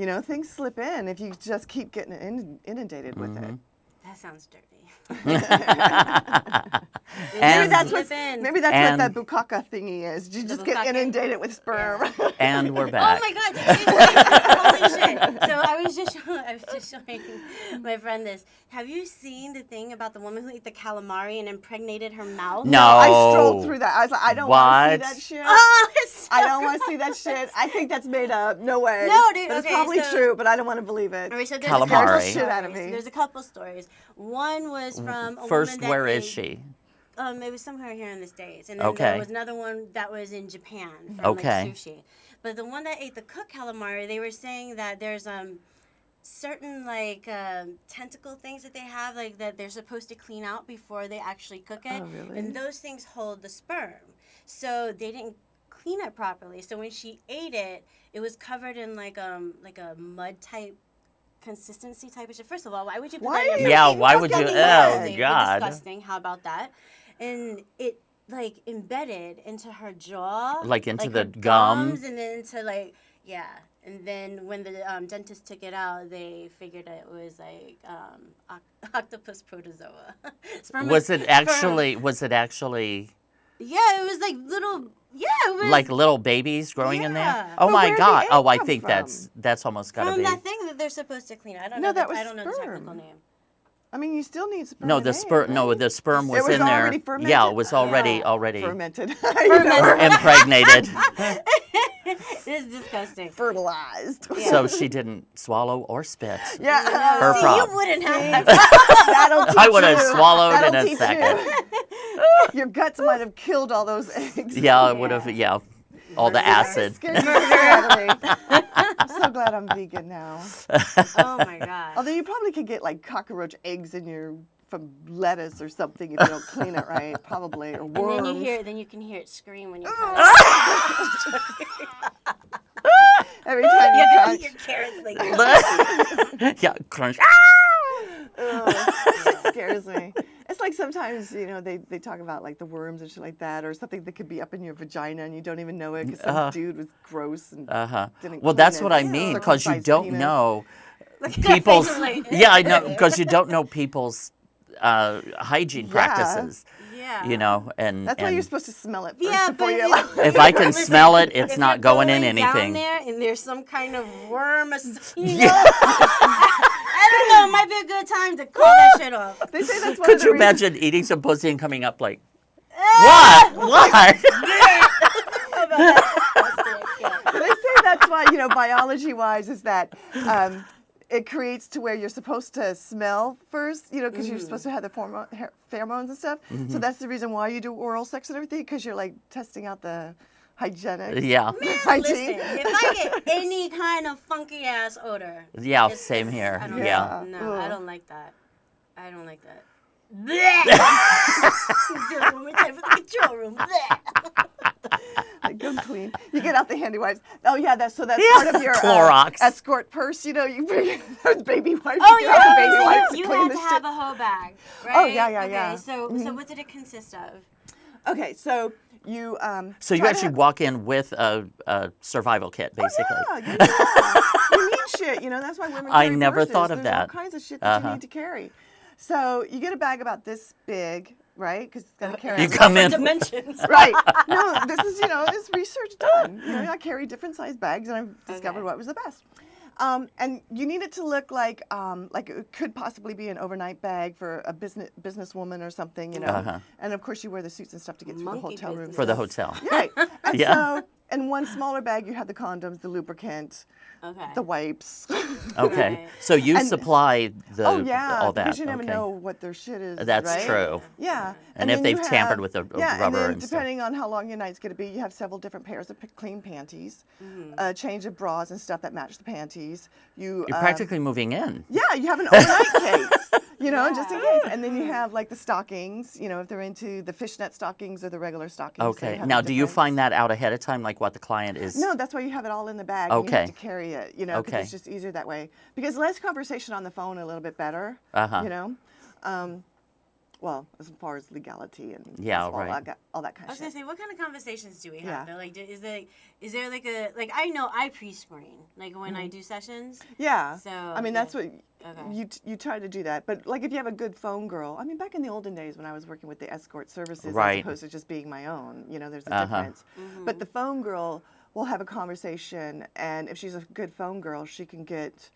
You know, things slip in if you just keep getting inundated with it. That sounds dirty. Maybe that's what that bukkake thingy is. You just get bukkake? inundated with sperm. Yeah. And we're back. Oh my God! Did you see? Holy shit! So I was just showing my friend this. Have you seen the thing about the woman who ate the calamari and impregnated her mouth? No. I strolled through that. I was like, I don't want to see that shit. Oh, it's so I don't want to see that shit. I think that's made up. No way. No, dude. But it's okay, probably so, true, but I don't want to believe it. Okay, so there's Calamari. Shit out of me. There's a couple stories. One was from a First, woman that where is ate, she? It was somewhere here in the States. And then there was another one that was in Japan from like sushi. But the one that ate the cooked calamari, they were saying that there's certain like tentacle things that they have like that they're supposed to clean out before they actually cook it. Oh, really? And those things hold the sperm. So they didn't clean it properly. So when she ate it, it was covered in like a mud type consistency type of shit. First of all, why would you put that in your Yeah, food? why would you? Disgusting. Oh, God. Disgusting. How about that? And it like embedded into her jaw. Like into the her gum? gums and then into like, yeah. And then when the dentist took it out, they figured it was like octopus protozoa. Was it actually? Yeah, it was like little. Yeah, it was Like little babies growing in there? Yeah. Oh But my where did God! the egg I come think from? that's almost got to from be. that thing that they're supposed to clean. I don't No, know. that was I don't know the technical sperm. name. I mean, you still need sperm. No, and the egg, sperm. right? No, the sperm was, It was in there. already fermented? Yeah, it was already fermented. or impregnated. It's disgusting. Fertilized. So she didn't swallow or spit. Yeah. Her See, problem. you wouldn't have. That'll teach I would have you. swallowed That'll in a teach second. you. Your guts might have killed all those eggs. Yeah, it would have. Yeah, all the acid. Scared the shit out of me. I'm so glad I'm vegan now. Oh my God. Although you probably could get like cockroach eggs in your from lettuce or something if you don't clean it right, probably, or worms. And then you can hear it scream when you cut Every time you it. touch. Your carrots like. Yeah, crunch. It scares me. It's like sometimes, you know, they talk about like the worms and shit like that, or something that could be up in your vagina and you don't even know it because some dude was gross and didn't Well, clean that's it. what I mean, because you Circumcised don't penis. know Look at that people's. face of like- Yeah, I know, because you don't know people's hygiene practices. Yeah. You know, and That's why you're supposed to smell it first Yeah, before but you allow it. if I can Listen, smell it, it's if not you're going in down anything. there and there's some kind of worm, I don't know. It might be a good time to call that shit off. They say that's one Could of the you reasons- imagine eating some pussy and coming up like, what? What? They say that's why, you know, biology-wise, is that it creates to where you're supposed to smell first, you know, because you're supposed to have the pheromones and stuff. So that's the reason why you do oral sex and everything, because you're like testing out the hygienic. Yeah. Hygiene. Listen, if I get any kind of funky ass odor, Yeah, it's- same it's- here. I don't Yeah. No, I Ugh. don't like that. I don't like that. Blech. We're time for the control room. Blech. Like, go clean. You get out the handy wipes. Oh yeah, that's part of your Clorox. escort purse. You know, you bring those baby wipes. Oh you get out the baby yeah, wipes you to clean had the to shit. have a hoe bag, right? Oh, yeah, okay, yeah. So what did it consist of? Okay, so you. So you try to actually have- walk in with a survival kit, basically. Oh, yeah, you need shit. You know, that's why women. I carry never purses. thought of There's that. all kinds of shit that you need to carry. So you get a bag about this big, right? Because it's got to carry. You come in. Dimensions. Right. No, this is, you know, this research done. You know, I carry different size bags, and I've discovered what was the best. And you need it to look like it could possibly be an overnight bag for a businesswoman or something, you know. And of course, you wear the suits and stuff to get through the Monkey hotel room. For the hotel. Right. And Yeah. so, in one smaller bag, you have the condoms, the lubricant, the wipes. Okay. Right. So you And- supply the Oh yeah, all that. because you never okay. know what their shit is. That's right? true. Yeah, And if then they've you tampered with the yeah, rubber and then and stuff. depending on how long your night's going to be, you have several different pairs of clean panties, a change of bras and stuff that match the panties. You're practically moving in. Yeah, you have an overnight case, you know, just in case. And then you have like the stockings, you know, if they're into the fishnet stockings or the regular stockings. they Okay. have Now, the do you difference. find that out ahead of time, like what the client is? No, that's why you have it all in the bag. And you Okay. have to carry it, you know, because Okay. it's just easier that way. Because less conversation on the phone, a little bit better, you know. well, as far as legality and all that kind I of was shit. gonna say, what kind of conversations do we have? Yeah. Though? Like, is there like a I know I pre-screen like when I do sessions. Yeah. So I mean, that's what Okay. you try to do that. But like if you have a good phone girl, I mean, back in the olden days when I was working with the escort services Right. as opposed to just being my own, there's a difference. But the phone girl will have a conversation, and if she's a good phone girl, she can get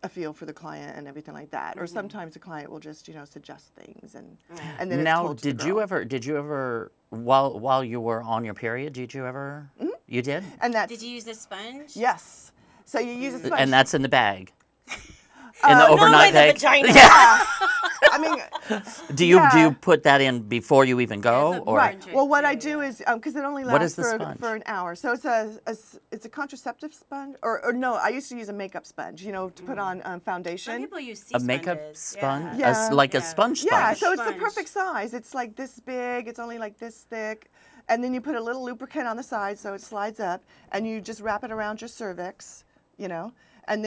a feel for the client and everything like that. Or sometimes the client will just, suggest things and then it's Now, told to the did you ever while you were on your period, did you ever you did? And that's Did you use a sponge? yes. So you use a sponge. And that's in the bag. In the overnight no, bag. the vagina. yeah. I mean, Do you put that in before you even go, It's a or right. Trick Well, what too, I do is because it only What is lasts the sponge? for an hour, so it's a contraceptive sponge, or no, I used to use a makeup sponge, to put on Some foundation. people use sea a makeup sponges. sponge, Yeah. like a Yeah. sponge sponge? Yeah, so it's the Sponge. perfect size. It's like this big. It's only like this thick, and then you put a little lubricant on the side so it slides up, and you just wrap it around your cervix, and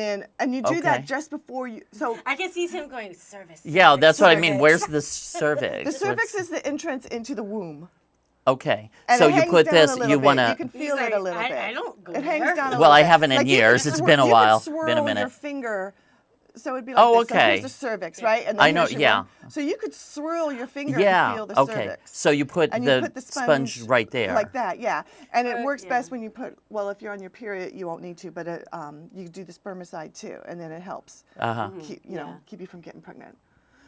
you do Okay. that just before you. So I can see him going service. Yeah, that's what I mean. cervix. Where's the cervix? the cervix What's- is the entrance into the womb. okay. And So it you hangs put down this. a little You bit. want You to. can He's feel like, it a little bit. I don't go It hangs there. down a Well, little I bit. haven't in Like, you could years. It's been a you could while. swirl Been a minute. Your finger, so it'd be like Oh, this. So okay. here's the cervix, right? And I know, here's your yeah. womb. So you could swirl your finger Yeah. and feel the Okay. cervix. So you put And the, you put the sponge right there. Like that, yeah. And it But, works yeah. best when you put, well, if you're on your period, you won't need to, but you do the spermicide too, and then it helps keep you from getting pregnant.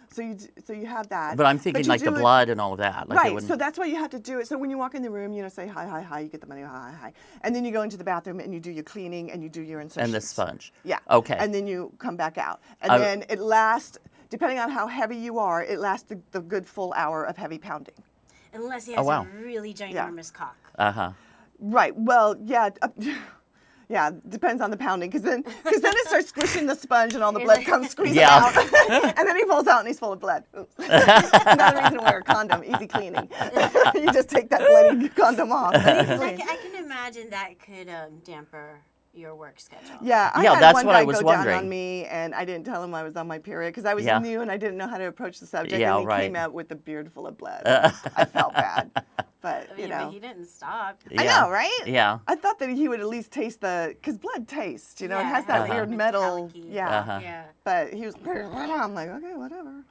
So you have that. But I'm thinking you like the do it- blood and all of that. Like it Right, wouldn't- so that's why you have to do it. So when you walk in the room, say hi, hi, hi, you get the money, hi, hi, hi. And then you go into the bathroom and you do your cleaning and you do your insertions. and the sponge. Yeah. Okay. And then you come back out. And then it lasts, depending on how heavy you are, it lasts the good full hour of heavy pounding. Unless he has wow. a really ginormous cock. Right, well, yeah. Yeah, depends on the pounding, because then it starts squishing the sponge and all the blood comes squeezing Yeah. out. And then he pulls out and he's full of blood. Oops. Another reason to wear a condom, easy cleaning. You just take that bloody condom off. Because I can imagine that could damper your work schedule. Yeah, I Yeah, had that's one what guy I was go wondering. down on me, and I didn't tell him I was on my period because I was Yeah. new and I didn't know how to approach the subject. Yeah, and he right. came out with a beard full of blood. I felt bad, but I mean, but he didn't stop. I know, right? Yeah. I thought that he would at least taste because blood tastes, it Yeah, has it that has, like, weird metal, metallic-y. yeah. Yeah. But he was, I'm like, okay, whatever.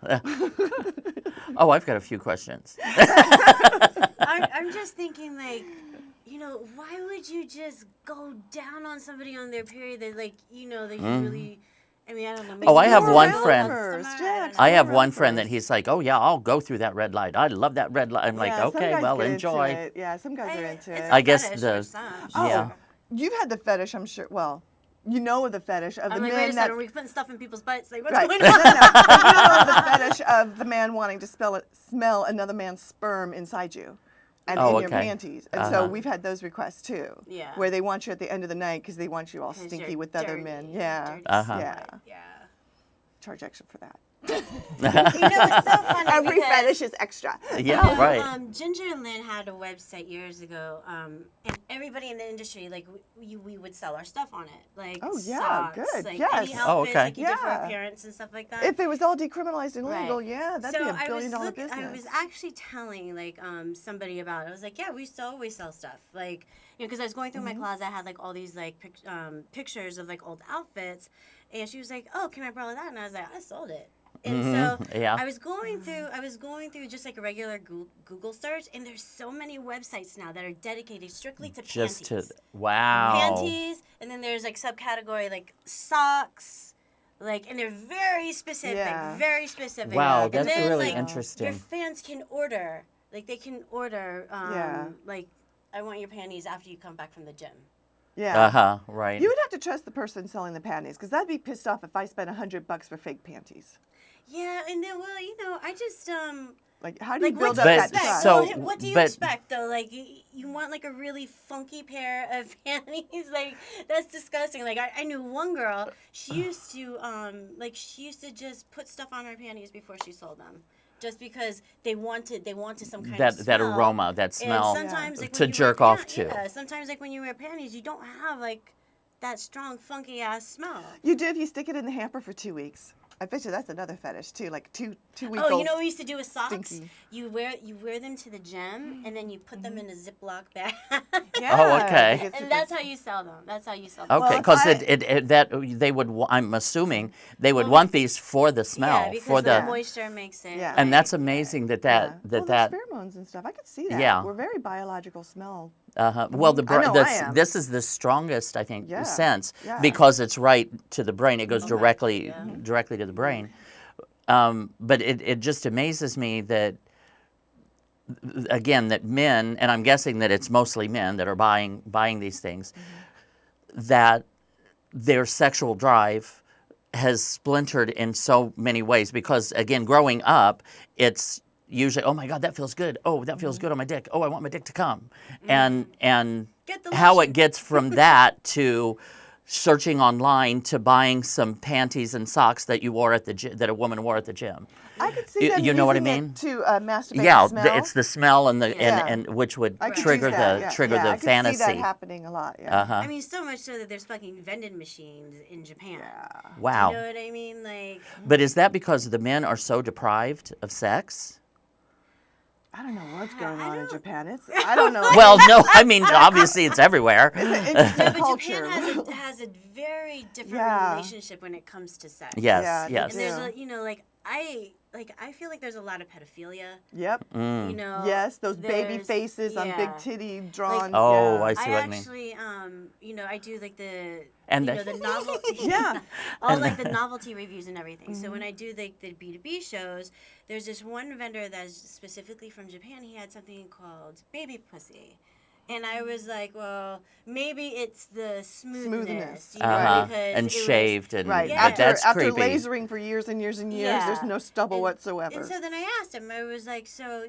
Oh, I've got a few questions. I'm just thinking, like, why would you just go down on somebody on their period that, like, that you really, I mean, I don't know. Oh, I have Explore one around friend. first, Smart. yeah, I have explore one around friend that first. he's like, oh yeah, I'll go through that red light. I love that red light. I'm like, Yeah, some okay, guys well, get into enjoy. it. Yeah, some guys are into It's it. a I guess fetish the- for some, Oh, yeah. you've had the fetish, I'm sure. Well, you know of the fetish of I'm the like, wait a men that. second, are we putting stuff in people's butts? Like, what's Right. going No, on? no, no. But you know of the fetish of the man wanting to smell another man's sperm inside you. And Oh, in your okay. panties. And so we've had those requests too. Yeah. Where they want you at the end of the night because they want you all 'Cause stinky you're with other dirty, men. you're Yeah. dirty Yeah. slut. Yeah. Charge extra for that. It's so funny Every because, fetish is extra. Yeah, right. Ginger and Lynn had a website years ago, and everybody in the industry, like, we would sell our stuff on it, like Oh, yeah, socks, good, like yes. any outfits, Oh, okay. like you did for Yeah. appearance and stuff like that. If it was all decriminalized and Right. legal, yeah, that'd be a billion-dollar business. I was actually telling like somebody about it. I was like, yeah, we still always sell stuff, like, because I was going through my closet, I had like all these like pictures of like old outfits, and she was like, oh, can I borrow that? And I was like, I sold it. And so Yeah. I was going through just like a regular Google search, and there's so many websites now that are dedicated strictly to Just panties. wow. Panties, and then there's like subcategory like socks, like, and they're very specific, Yeah. very specific. Wow, And that's then, really like, interesting. Your fans can order, like they can order, Yeah. like, I want your panties after you come back from the gym. Yeah. Right. You would have to trust the person selling the panties because I'd be pissed off if I spent $100 for fake panties. Yeah, and then I just Like, how do you like build what up do you that But expect? trust? so- What do you but- expect though? Like you want like a really funky pair of panties? Like that's disgusting. Like I knew one girl. She used to just put stuff on her panties before she sold them, just because they wanted some kind of that smell. aroma, that And smell sometimes, like, to when you wear jerk off to. Yeah, sometimes like when you wear panties, you don't have like that strong funky ass smell. You do if you stick it in the hamper for 2 weeks. I bet you that's another fetish too, like two-week-old. Oh, you know what we used to do with socks? Stinky. You wear them to the gym, and then you put them in a Ziploc bag. Yeah, Oh, okay. they get And super- that's how you sell them. That's how you sell them. Okay, Well, because if that they would. I'm assuming they would want these for the smell, Yeah, because for the the. moisture makes it. Yeah. And that's amazing that Yeah. that Well, that. there's pheromones and stuff. I could see that. Yeah. We're very biological smell. Well, I know I am. this is the strongest, I think, Yeah. sense Yeah. because it's right to the brain. It goes directly to the brain. But it just amazes me that, again, that men, and I'm guessing that it's mostly men that are buying these things, that their sexual drive has splintered in so many ways because, again, growing up, it's usually, oh my God, that feels good. Oh, that feels good on my dick. Oh, I want my dick to come. And Get the how lotion. it gets from that to searching online to buying some panties and socks that you wore at the that a woman wore at the gym. I could see them You know what I using it mean? to masturbate Yeah, and smell. it's the smell and the Yeah. and which would I could trigger use that, the yeah. trigger Yeah, the I could fantasy. see that happening a lot. Yeah. Uh-huh. I mean, so much so that there's fucking vending machines in Japan. Wow. You know what I mean? Like, But is that because the men are so deprived of sex? I don't know what's going I on in don't- Japan. I don't know. Well, no, I mean obviously it's everywhere. Interesting but culture. Japan has a very different Yeah. relationship when it comes to sex. Yes, Yeah, yes. And there's Yeah. I feel like there's a lot of pedophilia. Yep. Mm. You know. Yes, those baby there's- faces on big yeah. titty drawn. Oh, yeah. I see I what you mean. actually, I do like the And the novel, Yeah. all like the novelty reviews and everything. So when I do like the B2B shows, there's this one vendor that's specifically from Japan. He had something called baby pussy. And I was like, well, maybe it's the smoothness, you know, Right. because And it was- shaved and Right. Yeah. After creepy. lasering for years and years and years, there's Yeah. no stubble And- whatsoever. And so then I asked him, I was like, so,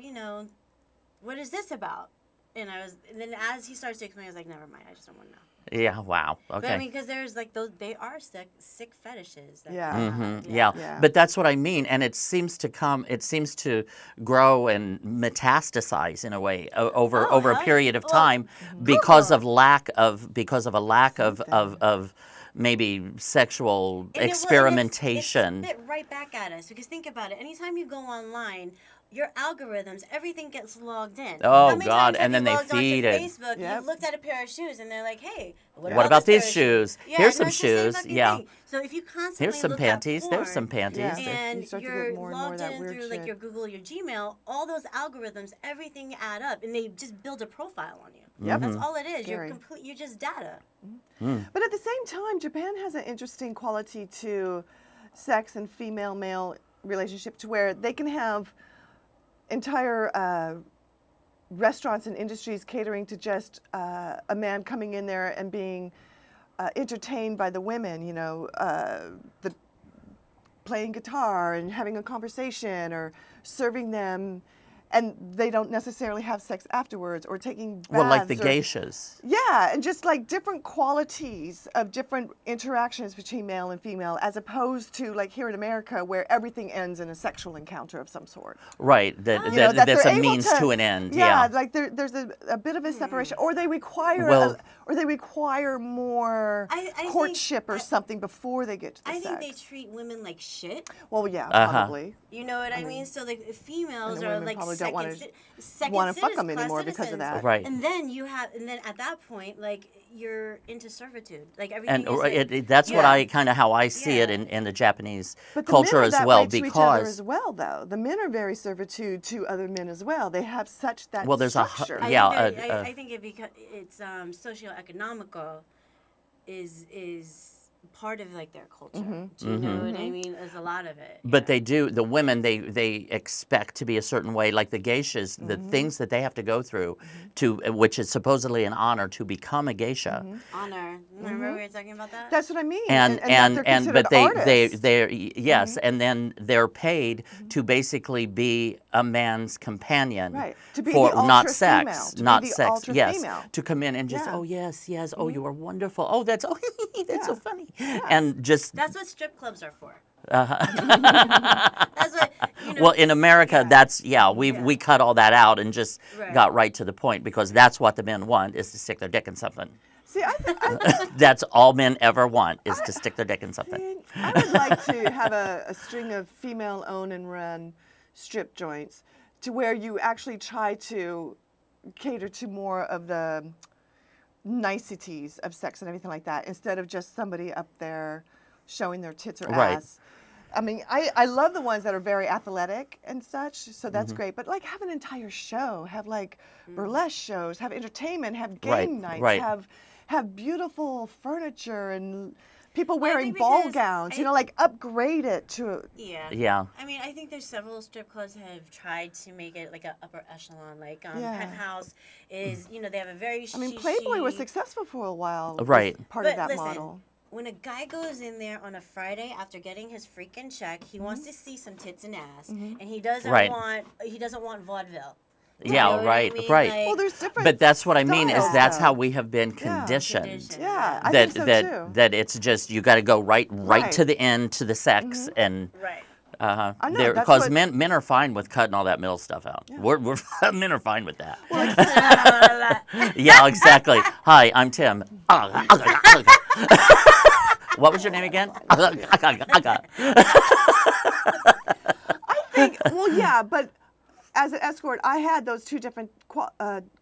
what is this about? And then as he starts to explain, I was like, never mind, I just don't want to know. Yeah, wow. But Okay. I mean, because there's like those, they are sick fetishes. That Yeah. come Mhm, out, yeah. Yeah. But that's what I mean, and it seems to grow and metastasize in a way over a huh? period of Well, time because Google. of a lack of maybe sexual And it experimentation. It spit right back at us because think about it. Anytime you go online, your algorithms, everything gets logged in. Oh, How many God, times have and then you they logged onto feed it. Facebook, Yep. you've looked at a pair of shoes, and they're like, "Hey, what What about this these pair of shoes? Yeah, Here's and some it's the same shoes. fucking Yeah. thing. So if you constantly Here's some look panties. At There's some porn, panties. Yeah. and You start to you're get more and more of logged that in weird through like shit. your Google, your Gmail, all those algorithms, everything add up, and they just build a profile on you. Yep. That's all it is. Scary. You're just data. But at the same time, Japan has an interesting quality to sex and female-male relationship to where they can have entire restaurants and industries catering to just a man coming in there and being entertained by the women, the playing guitar and having a conversation or serving them, and they don't necessarily have sex afterwards or taking baths. Well, like the or- geishas. Yeah, and just like different qualities of different interactions between male and female, as opposed to like here in America where everything ends in a sexual encounter of some sort. Right. You know, that That's they're a able means to an end. Yeah, Yeah. like there's a bit of a separation, or they require Well- more I think- courtship or something before they get to the I sex. think they treat women like shit. Well, yeah, Uh-huh. probably. You know what I mean? So like females and the are women like probably don't second wanna fuck citizens, them class anymore because of citizens. that. Right. And then at that point, like you're into servitude. Like everything And is like, that's what Yeah. how I see it Yeah. in the Japanese But the culture men are as that well, way to each other because as well, though the men are very servitude to other men as well. They have such that Well, there's a structure. I yeah, think, I think it's socioeconomical is part of like their culture. Do you know what I mean? There's a lot of it. But yeah. they do. The women they expect to be a certain way, like the geishas. The things that they have to go through to, which is supposedly an honor to become a geisha. honor. Remember we were talking about that? That's what I mean. And that they're but considered they artists. yes, and then they're paid to basically be a man's companion, Right. To be for the not ultra sex, female, to be not the sex, ultra yes, female. to come in and just Yeah. oh yes, oh you are wonderful, oh that's that's so Yeah. funny, and just That's what strip clubs are for. Uh-huh. That's what well in America that's we cut all that out and just Right. got right to the point because that's what the men want is to stick their dick in something. See, That's all men ever want is to stick their dick in something. I would like to have a string of female-owned and run strip joints to where you actually try to cater to more of the niceties of sex and everything like that, instead of just somebody up there showing their tits or ass. I mean, I love the ones that are very athletic and such, so that's great. But like, have an entire show, have like burlesque shows, have entertainment, have game nights, have beautiful furniture and people wearing ball gowns. Like upgrade it to. Yeah. I mean, I think there's several strip clubs that have tried to make it like an upper echelon. Like Penthouse is, they have a very. I mean, Playboy was successful for a while. Right. Part of that model. When a guy goes in there on a Friday after getting his freaking check, he wants to see some tits and ass, and he doesn't want vaudeville. Yeah, right. Well, there's different. But that's what I mean is that's though. how we have been conditioned. Yeah, I that think so too. that it's just you got to go right to the end to the sex and. Because men are fine with cutting all that middle stuff out. Yeah. We're men are fine with that. Yeah, exactly. Hi, I'm Tim. What was your name again? I think. Well, yeah, but as an escort, I had those two different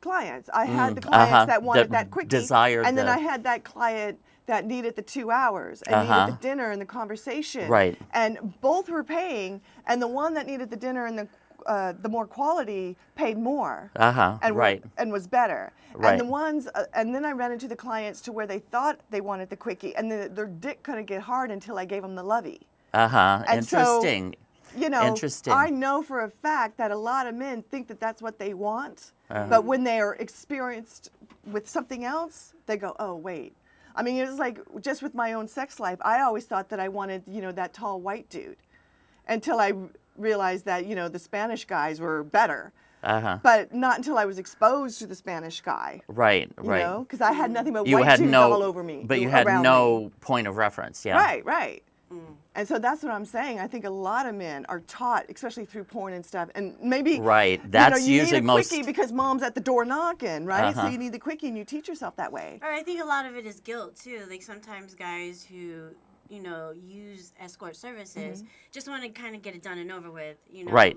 clients. I had the clients that wanted that quickie, and then I had that client that needed the 2 hours and needed the dinner and the conversation. Right. And both were paying, and the one that needed the dinner and the more quality paid more. And was better. Right. And the ones, and then I ran into the clients to where they thought they wanted the quickie, and their dick couldn't get hard until I gave them the lovey. And Interesting. So, Interesting. I know for a fact that a lot of men think that that's what they want, but when they are experienced with something else, they go, oh, wait. I mean, it was like just with my own sex life, I always thought that I wanted, that tall white dude until I realized that, the Spanish guys were better. But not until I was exposed to the Spanish guy. Right. Because I had nothing but white dudes all over me. But you had no point of reference, yeah. Right. And so that's what I'm saying. I think a lot of men are taught, especially through porn and stuff, and maybe That's you usually need a quickie because mom's at the door knocking, right? So you need the quickie, and you teach yourself that way. Or I think a lot of it is guilt too. Like sometimes guys who use escort services just want to kind of get it done and over with,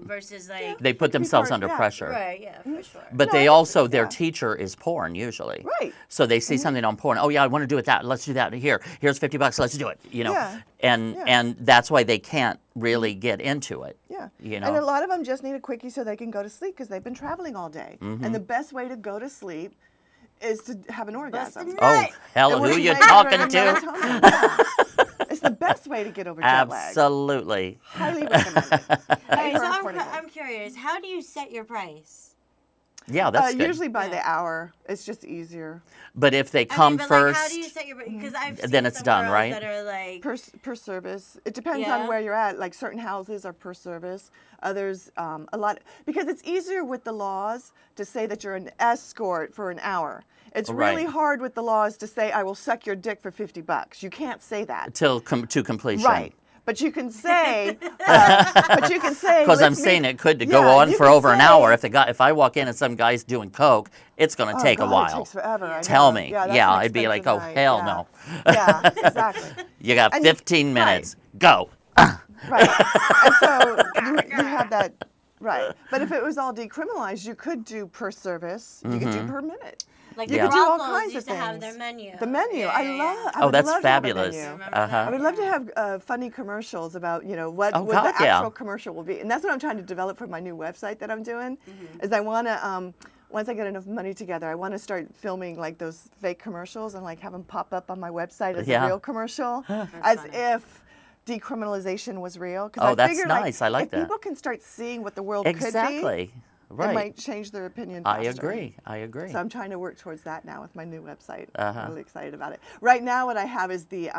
versus like they put themselves under pressure. Right, yeah, for sure. But they also, their teacher is porn usually. Right. So they see something on porn. Oh yeah, I want to do it that. Let's do that here. Here's $50. Let's do it. And that's why they can't really get into it. Yeah. And a lot of them just need a quickie so they can go to sleep because they've been traveling all day. And the best way to go to sleep is to have an orgasm. Oh, hell, who you talking to? It's the best way to get over jet lag. Absolutely. Highly recommended. I'm curious. How do you set your price? Yeah, that's good. Usually by the hour. It's just easier. But if they come first, how do you set your price? Because I've seen then it's some done, girls right? that are like per service. It depends on where you're at. Like certain houses are per service. Others, a lot, because it's easier with the laws to say that you're an escort for an hour. It's really hard with the laws to say I will suck your dick for $50. You can't say that to completion. Right. But you can say, because I'm saying it could go on for over an hour. If I walk in and some guy's doing coke, it's going to take a while. It takes forever. Tell me. Yeah, I'd be like, oh, hell no. Yeah, exactly. You got 15 minutes. Go. Right. And so you have that, right. But if it was all decriminalized, you could do per service. You could do per minute. Like you the could do all Broncos kinds used of to have things. their menu. The menu. I Oh, that's love fabulous. I would love to have funny commercials about, what the actual commercial will be. And that's what I'm trying to develop for my new website that I'm doing, is I want to, once I get enough money together, I want to start filming like those fake commercials and like have them pop up on my website as a real commercial, as if decriminalization was real. Oh, that's nice. I like if that. People can start seeing what the world could be. Exactly. Right. It might change their opinion faster. I agree. So I'm trying to work towards that now with my new website. I'm really excited about it. Right now what I have is the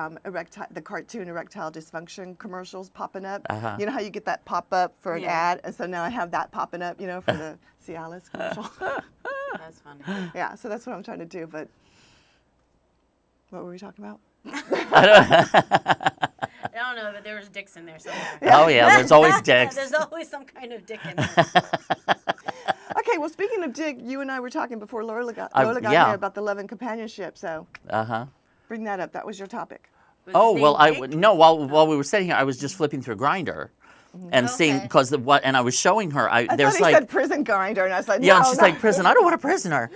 cartoon erectile dysfunction commercials popping up. You know how you get that pop-up for an ad? And so now I have that popping up, for the Cialis commercial. That's funny. Yeah, so that's what I'm trying to do. But what were we talking about? I don't know, but there was dicks in there somewhere. Oh, yeah, there's always dicks. There's always some kind of dick in there. Okay, Okay, well, speaking of dick, you and I were talking before Lola got yeah. here about the love and companionship. So bring that up. That was your topic. Oh well, no. While we were sitting here, I was just flipping through Grindr, and seeing because and I was showing her. I there's thought he like said prison Grindr, and I was like, yeah, no, and she's like prison. I don't want a prisoner.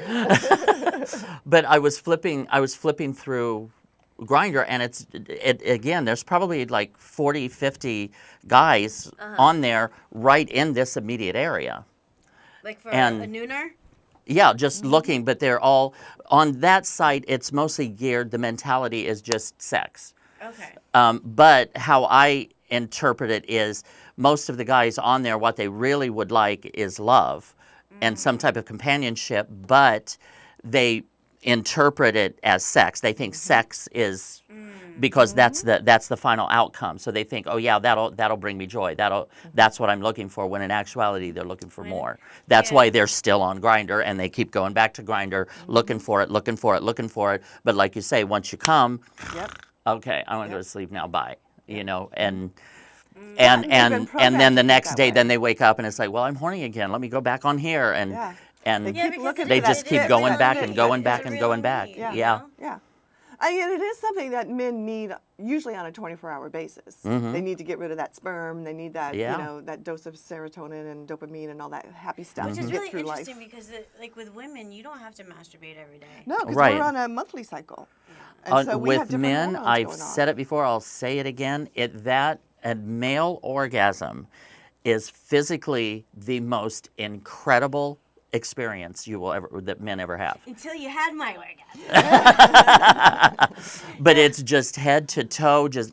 But I was flipping through Grindr, and again, there's probably like 40, 50 guys on there right in this immediate area. Like for a nooner? Yeah, just looking, but they're all on that site. It's mostly geared. The mentality is just sex. Okay. But how I interpret it is most of the guys on there, what they really would like is love and some type of companionship, but they interpret it as sex. They think sex is because that's the final outcome. So they think, oh yeah, that'll bring me joy. That's what I'm looking for. When in actuality, they're looking for more. That's why they're still on Grindr and they keep going back to Grindr, looking for it. But like you say, once you come, okay, I want to go to sleep now. Bye. You know, and then the next day, then they wake up and it's like, well, I'm horny again. Let me go back on here and they just keep going back and going back and going back. Yeah. I mean, it is something that men need usually on a 24-hour basis. They need to get rid of that sperm. They need that, that dose of serotonin and dopamine and all that happy stuff Which to is get really through life. interesting because, like with women, you don't have to masturbate every day. No, because we're on a monthly cycle. And so we have with men, hormones I've going on. said it before. I'll say it again. A male orgasm is physically the most incredible experience that men ever have. Until you had my orgasm. But it's just head to toe, just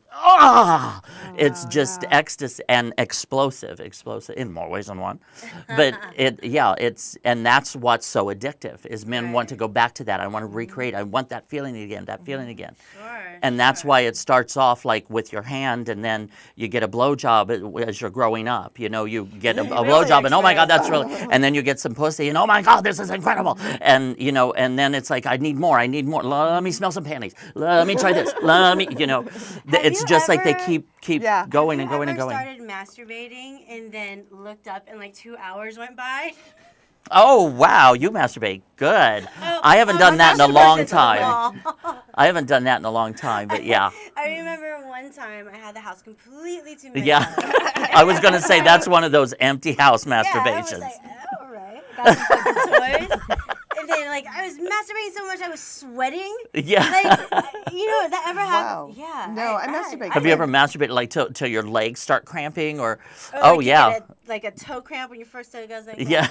it's just ecstasy and explosive in more ways than one. But and that's what's so addictive is men want to go back to that. I want to recreate. I want that feeling again. Sure. And that's why it starts off like with your hand, and then you get a blowjob as you're growing up. You know, you get a blowjob, and oh my God, that's really. And then you get some pussy, and oh my God, this is incredible. And you know, and then it's like I need more. Let me smell some panties. Let me try this. It's just like they keep going and going and going. Have you ever started masturbating and then looked up and like 2 hours went by? Oh, wow, you masturbate. Good. I haven't done that in a long time. I haven't done that in a long time, but yeah. I remember one time I had the house completely to myself. Yeah. I was going to say that's one of those empty house masturbations. Yeah, I was like, oh, all right. Got some fucking toys. And then, like, I was masturbating so much I was sweating. Yeah. Like, you know, that ever happened? Wow. Yeah. No, I masturbate. Have you ever masturbated, like, till your legs start cramping? Or, like yeah. You get like a toe cramp when your first toe goes like, yeah.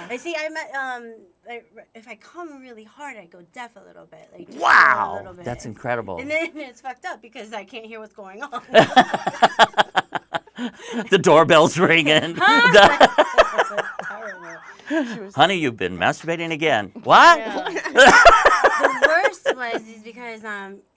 I see, if I come really hard, I go deaf a little bit. Like, wow. A little bit. That's incredible. And then it's fucked up because I can't hear what's going on. The doorbell's ringing. Honey, you've been masturbating again. What? Yeah. The worst was because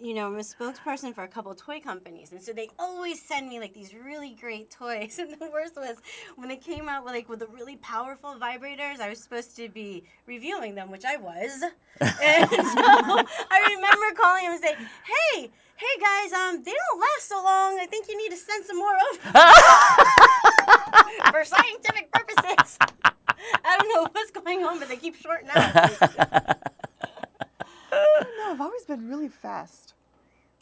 you know, I'm a spokesperson for a couple of toy companies, and so they always send me like these really great toys. And the worst was when they came out with the really powerful vibrators. I was supposed to be reviewing them, which I was. And so I remember calling them and saying, "Hey guys, they don't last so long. I think you need to send some more over for scientific purposes." I don't know what's going on, but they keep shorting out. I don't know. I've always been really fast.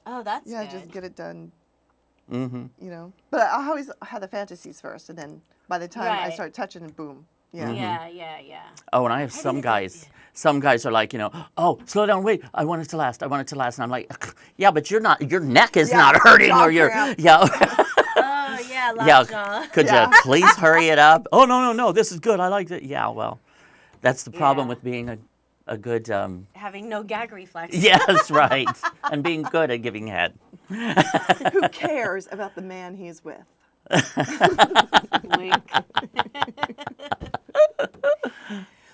Oh, that's good. good. Just get it done. Mm-hmm. You know, but I always have the fantasies first, and then by the time I start touching, boom. Yeah. Mm-hmm. Yeah. Oh, and I have some guys. Some guys are like, you know, oh, slow down, wait, I want it to last. And I'm like, yeah, but your neck is not hurting, or your Oh yeah, lockjaw. Could you please hurry it up? Oh no, this is good. I like it. Yeah, well, that's the problem with being a good having no gag reflex. Yes, right, and being good at giving head. Who cares about the man he's with? Wink.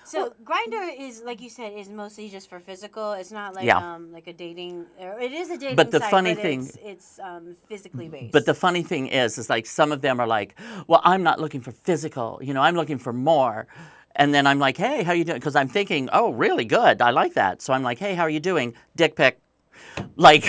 So Grindr is, like you said, is mostly just for physical. It's not like like a dating. Or it is a dating but the site, funny but thing, it's physically based. But the funny thing is like some of them are like, well, I'm not looking for physical. You know, I'm looking for more. And then I'm like, hey, how you doing? Because I'm thinking, oh, really good. I like that. So I'm like, hey, how are you doing? Dick pic. Like,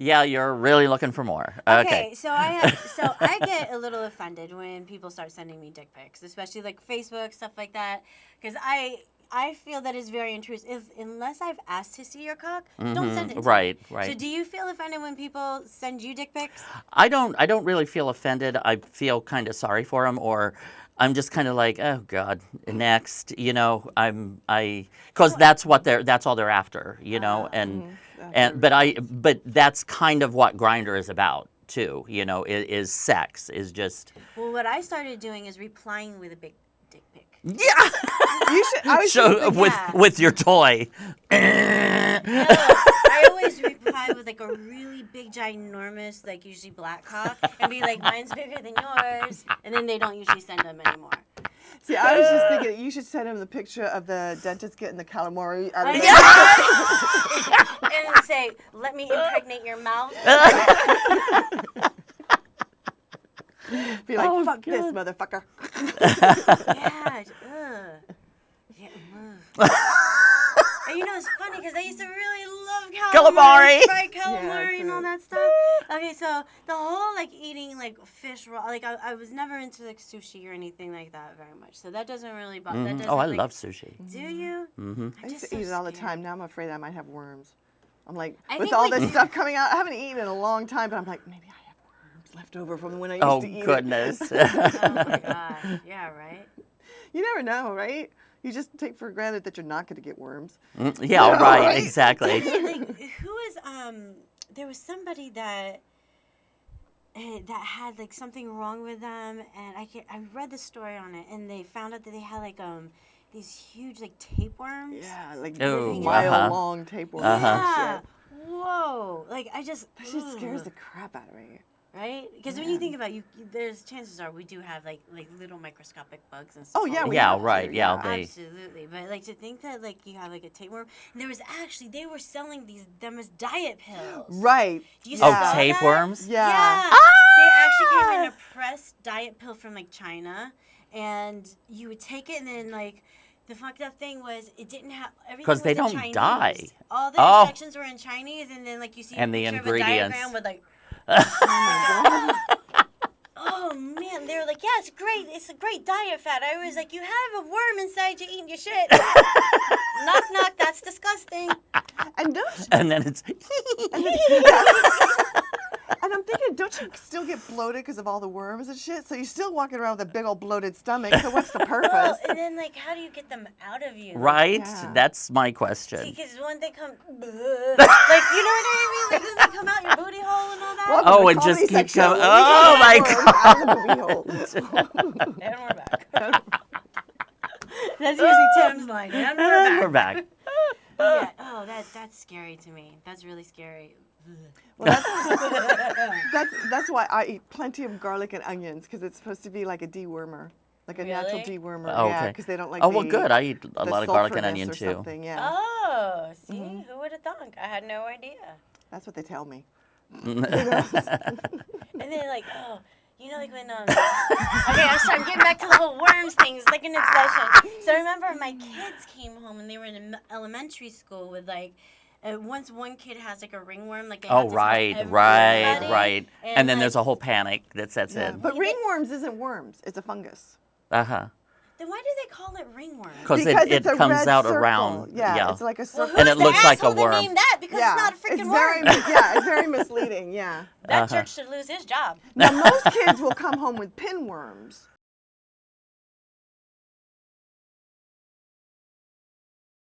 Yeah, you're really looking for more. Okay. So I get a little offended when people start sending me dick pics, especially like Facebook, stuff like that, because I feel that it's very intrusive. Unless I've asked to see your cock, don't send it to me. Right. So do you feel offended when people send you dick pics? I don't really feel offended. I feel kind of sorry for them, or I'm just kind of like, oh God, next. You know, because that's all they're after. You know, but that's kind of what Grindr is about too. You know, is sex, is just. Well, what I started doing is replying with a big dick pic. Yeah. You should. I was just thinking, with your toy. No, I always reply with like a really big, ginormous, like usually black cock, and be like, mine's bigger than yours, and then they don't usually send them anymore. See, I was just thinking you should send him the picture of the dentist getting the calamari out of And say, let me impregnate your mouth. Be like, fuck this motherfucker. Yeah. And you know, it's funny because I used to really love Calamari. Fried calamari and all that stuff. Okay, so the whole like eating like fish raw, like I was never into like sushi or anything like that very much. So that doesn't really bother. That Oh, I like, love sushi. Do you? Mm-hmm. I used to eat it all the time. Now I'm afraid I might have worms. I'm like, I with think, all like- this stuff coming out, I haven't eaten in a long time, but I'm like, maybe I have worms left over from when I used Oh to eat goodness. Oh my god. Yeah, right. it. You never know, right? You just take for granted that you're not going to get worms. Yeah, No, right. right? Exactly. Like who is there was somebody that had like something wrong with them, and I read the story on it, and they found out that they had like these huge like tapeworms. Yeah, like Oh, mile-long tapeworms. Yeah. Shit. Whoa. Like I just. That shit scares the crap out of me. Right? Because when you think about it, there's chances are we do have like little microscopic bugs and stuff. Oh, yeah, we Yeah, have right. to, Yeah, Absolutely. But like to think that like you have like a tapeworm, and there was actually they were selling them as diet pills. Right. Do you Oh, saw that? tapeworms? Yeah. Yeah. They actually came in a pressed diet pill from like China, and you would take it, and then like the fucked up thing was it didn't have everything. 'Cause they was in don't Chinese. die. All the Oh. instructions were in Chinese, and then like you see And a the picture ingredients. of a diagram with like. Oh, Oh man, they were like, yeah, it's great. It's a great diet fat. I was like, you have a worm inside you eating your shit. Knock, knock. That's disgusting. and don't And then it's. and I'm thinking, don't you still get bloated because of all the worms and shit? So you're still walking around with a big old bloated stomach. So what's the purpose? Well, and then like, how do you get them out of you? Right? Yeah. That's my question. See, because when they come, like, you know what I mean? Like, when they come out your booty hole and all that. Welcome Oh, to and just comedy keep section. coming. We Oh, take my worms out of the booby hole. And we're back. That's usually Tim's line. And we're back. We're back. Yeah. Oh, that's scary to me. That's really scary. Well, that's why I eat plenty of garlic and onions, because it's supposed to be like a dewormer, like a natural Really? dewormer. Oh, Yeah, okay. because they don't like. Oh, well, the- good. I eat a the lot of garlic and sulfuriness onion or too. something, Yeah, Oh, see? Who would have thunk? I had no idea. that's what they tell me. And then like, oh, you know, like when okay, I'm getting back to the whole worms thing. It's like an obsession. So I remember my kids came home and they were in elementary school with like. Once one kid has like a ringworm, like they have Oh, to right, tell right, everybody. right. And then like, there's a whole panic that sets Yeah. in. But ringworms isn't worms; it's a fungus. Uh-huh. Then why do they call it ringworm? Because it it's a comes red out circle. around. Yeah, it's like a Well, circle. who's And it the looks like a asshole that worm. named that? Because it's not a freaking it's worm. it's very misleading. Yeah. That jerk should lose his job. Now most kids will come home with pinworms,